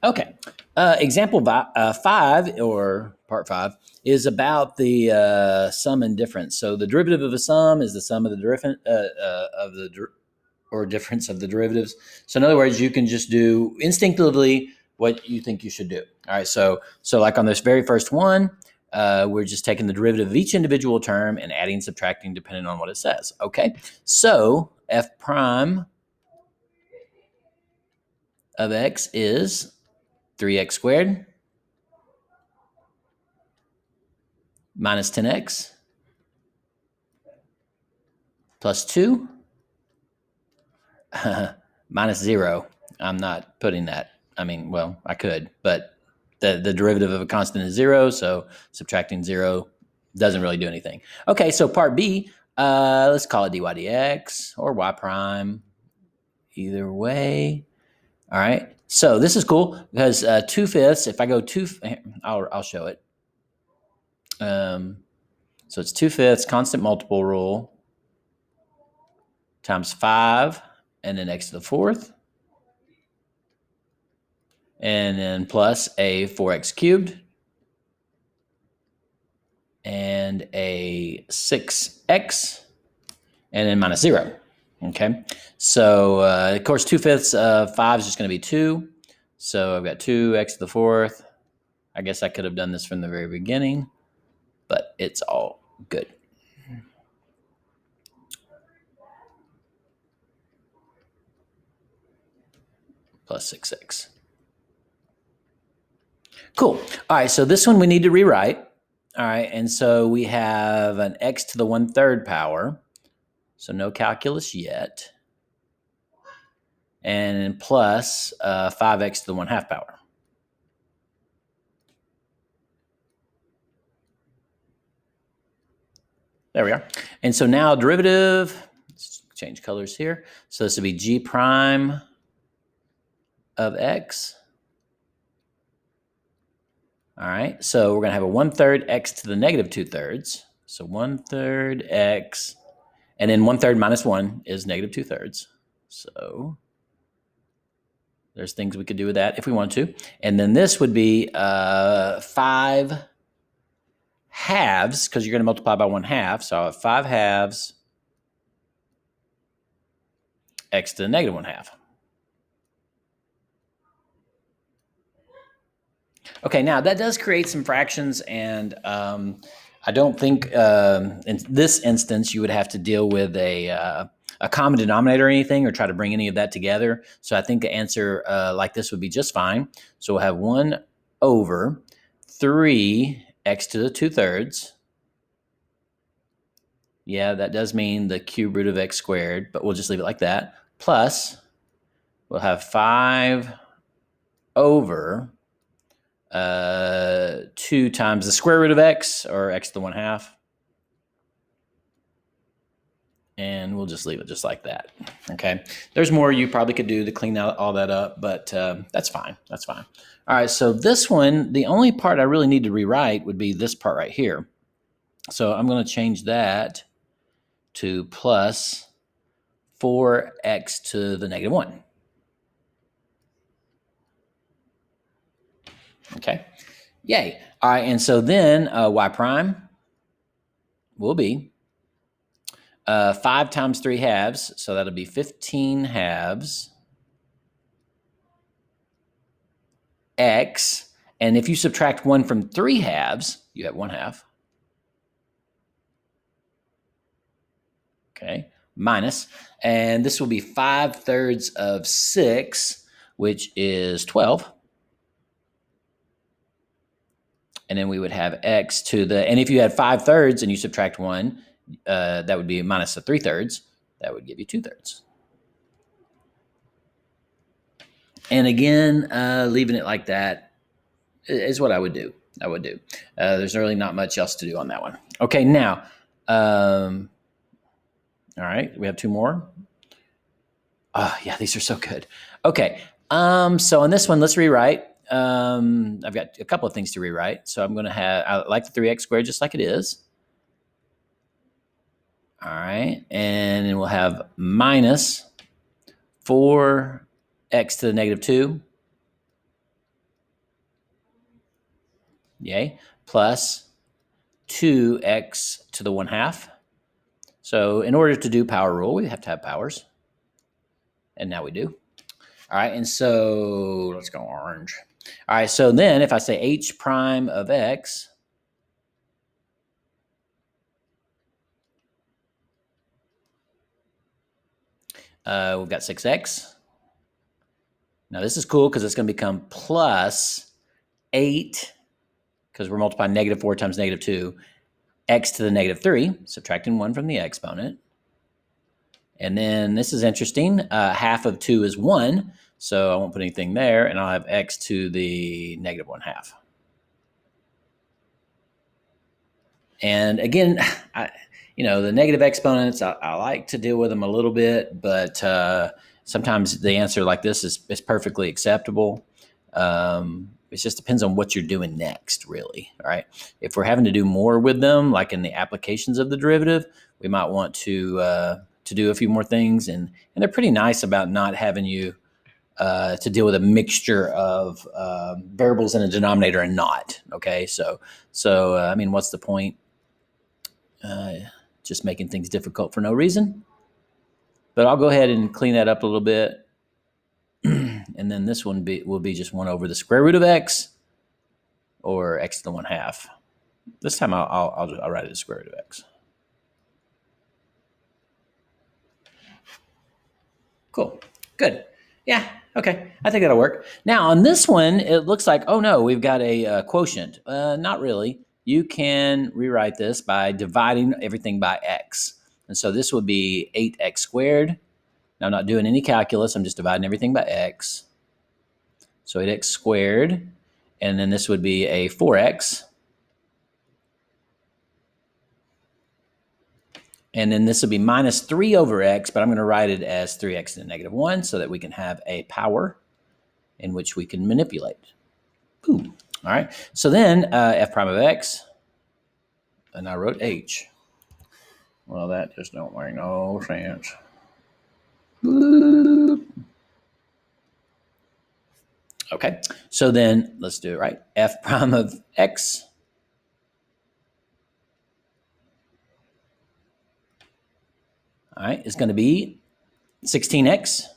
Okay. Example 5, or part 5, is about the sum and difference. So the derivative of a sum is the sum of the difference of the derivatives. So in other words, you can just do instinctively what you think you should do. All right. So like on this very first one, we're just taking the derivative of each individual term and adding, subtracting, depending on what it says. Okay. So f prime of x is 3x squared minus 10x plus 2 minus 0. I'm not putting that. I mean, well, I could, but the derivative of a constant is 0, so subtracting 0 doesn't really do anything. Okay, so part B, let's call it dy dx or y prime. Either way. All right. So this is cool because 2/5, if I go I'll show it. So it's 2/5 constant multiple rule times 5 and then x to the 4th. And then plus a 4x cubed and a 6x and then minus 0. Okay. So, of course, 2/5 of 5 is just going to be 2. So I've got 2x to the 4th. I guess I could have done this from the very beginning, but it's all good. Plus 6x. Cool. All right, so this one we need to rewrite. All right, and so we have an x to the 1/3 power. So no calculus yet. And plus 5x to the 1/2 power. There we are. And so now derivative, let's change colors here. So this would be g prime of x. All right, so we're going to have a 1/3 x to the negative 2/3. So 1/3 x, and then 1/3 minus 1 is negative 2/3. So there's things we could do with that if we want to. And then this would be 5 halves, because you're going to multiply by 1/2. So I have 5 halves x to the negative 1/2. Okay, now that does create some fractions, and I don't think in this instance you would have to deal with a common denominator or anything, or try to bring any of that together. So I think the answer like this would be just fine. So we'll have 1 over 3x to the 2/3. Yeah, that does mean the cube root of x squared, but we'll just leave it like that. Plus, we'll have 5 over 2 times the square root of x, or x to the 1/2. And we'll just leave it just like that. Okay. There's more you probably could do to clean out all that up, but that's fine. That's fine. All right. So this one, the only part I really need to rewrite would be this part right here. So I'm going to change that to plus 4x to the negative 1. Okay. Yay. All right. And so then y prime will be 5 times 3 halves. So that'll be 15 halves x. And if you subtract 1 from 3 halves, you have 1/2. Okay. Minus. And this will be 5/3 of 6, which is 12. And then we would have x to the, and if you had 5/3 and you subtract 1, that would be minus the 3/3. That would give you 2/3. And again, leaving it like that is what I would do. There's really not much else to do on that one. Okay, now, all right, we have 2 more. Oh, yeah, these are so good. Okay, so on this one, let's rewrite. I've got a couple of things to rewrite. So I'm going to have, I like the 3x squared just like it is. All right, and then we'll have minus 4x to the negative 2 yay, plus 2x to the 1/2. So in order to do power rule, we have to have powers. And now we do. All right, and so let's go orange. All right, so then if I say h prime of x, we've got 6x. Now this is cool because it's going to become plus 8, because we're multiplying -4 times -2, x to the -3, subtracting 1 from the exponent. And then this is interesting. Half of 2 is 1, so I won't put anything there, and I'll have x to the -1/2. And again, the negative exponents, I like to deal with them a little bit, but sometimes the answer like this is perfectly acceptable. It just depends on what you're doing next, really. All right. If we're having to do more with them, like in the applications of the derivative, we might want to do a few more things. And they're pretty nice about not having you to deal with a mixture of variables in a denominator and not. Okay. So I mean, what's the point? Just making things difficult for no reason. But I'll go ahead and clean that up a little bit. And then this one will be just 1 over the square root of x, or x to the 1/2. This time I'll write it as square root of x. Cool. Good. Yeah. Okay. I think that'll work. Now on this one, it looks like, oh no, we've got a quotient. Not really. You can rewrite this by dividing everything by x. And so this would be 8x squared. Now I'm not doing any calculus. I'm just dividing everything by x. So 8x squared. And then this would be a 4x. And then this would be minus 3 over x, but I'm going to write it as 3x to the -1 so that we can have a power in which we can manipulate. Boom. All right. So then f prime of x, and I wrote h. Well, that just don't make no sense. Okay. So then let's do it right. F prime of x. All right, is going to be 16x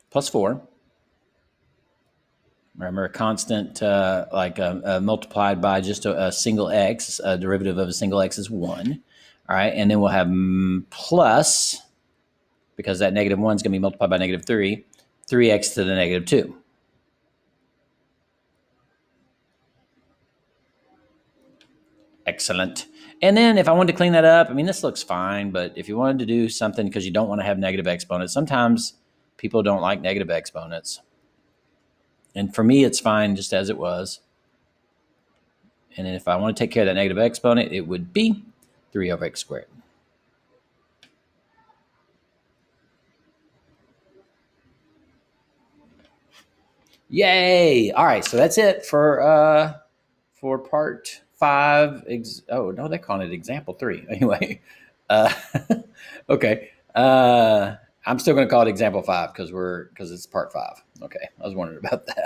plus 4. Remember, a constant multiplied by just a single x, a derivative of a single x is 1. All right, and then we'll have plus, because that -1 is going to be multiplied by -3, 3x to the -2. Excellent. And then if I wanted to clean that up, I mean, this looks fine, but if you wanted to do something because you don't want to have negative exponents, sometimes people don't like negative exponents. And for me, it's fine just as it was. And then if I want to take care of that negative exponent, it would be 3 over x squared. Yay! All right, so that's it for part 5. Oh no, they're calling it example 3. Anyway, okay. I'm still going to call it example 5 because it's part 5. Okay, I was wondering about that.